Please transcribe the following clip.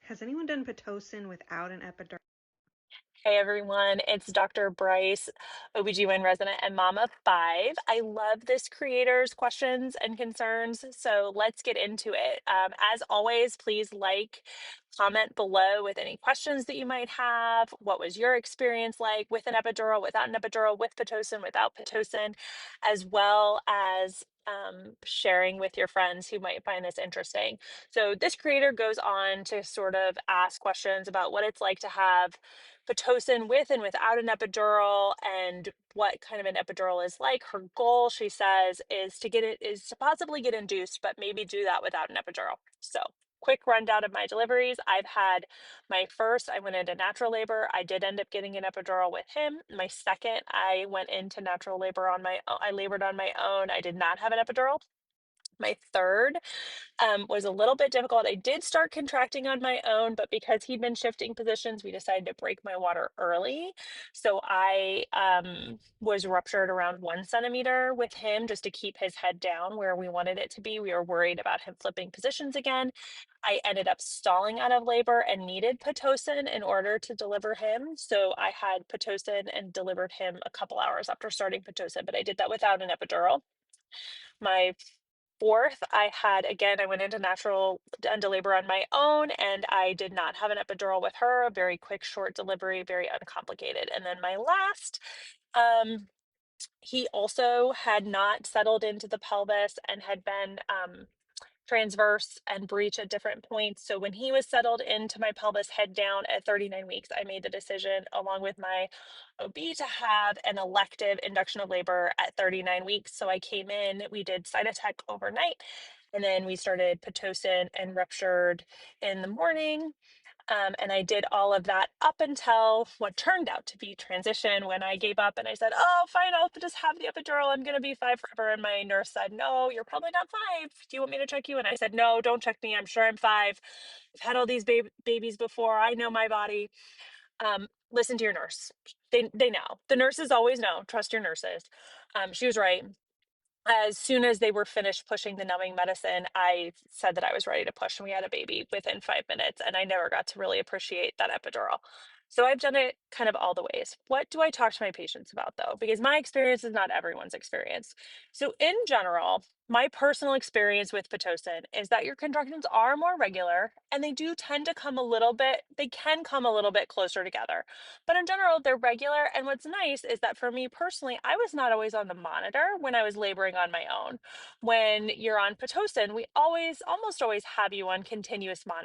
Has anyone done Pitocin without an epidural? Hey everyone, it's Dr. Bryce, OBGYN resident and mom of five. I love this creator's questions and concerns, so let's get into it. As always, please comment below with any questions that you might have. What was your experience like with an epidural, without an epidural, with Pitocin, without Pitocin, as well as sharing with your friends who might find this interesting. So this creator goes on to sort of ask questions about what it's like to have Pitocin with and without an epidural and what kind of an epidural is like. Her goal, she says, is to possibly get induced, but maybe do that without an epidural. So quick rundown of my deliveries. I've had my first, I went into natural labor. I did end up getting an epidural with him. My second, I went into natural labor on my own. I labored on my own. I did not have an epidural. My third was a little bit difficult. I did start contracting on my own, but because he'd been shifting positions, we decided to break my water early. So I was ruptured around 1 centimeter with him just to keep his head down where we wanted it to be. We were worried about him flipping positions again. I ended up stalling out of labor and needed Pitocin in order to deliver him. So I had Pitocin and delivered him a couple hours after starting Pitocin, but I did that without an epidural. My fourth, I went into natural into labor on my own, and I did not have an epidural with her. A very quick, short delivery, very uncomplicated. And then my last, um, he also had not settled into the pelvis and had been transverse and breech at different points. So when he was settled into my pelvis head down at 39 weeks, I made the decision along with my OB to have an elective induction of labor at 39 weeks. So I came in, we did Cytotec overnight, and then we started Pitocin and ruptured in the morning. And I did all of that up until what turned out to be transition when I gave up and I said, oh, fine, I'll just have the epidural. I'm going to be five forever. And my nurse said, no, you're probably not five. Do you want me to check you? And I said, no, don't check me. I'm sure I'm five. I've had all these babies before. I know my body. Listen to your nurse. They know. The nurses always know. Trust your nurses. She was right. As soon as they were finished pushing the numbing medicine, I said that I was ready to push, and we had a baby within 5 minutes. And I never got to really appreciate that epidural. So I've done it kind of all the ways. What do I talk to my patients about though? Because my experience is not everyone's experience. So in general, my personal experience with Pitocin is that your contractions are more regular and they do tend to come a little bit, they can come a little bit closer together. But in general, they're regular. And what's nice is that for me personally, I was not always on the monitor when I was laboring on my own. When you're on Pitocin, we almost always have you on continuous monitoring.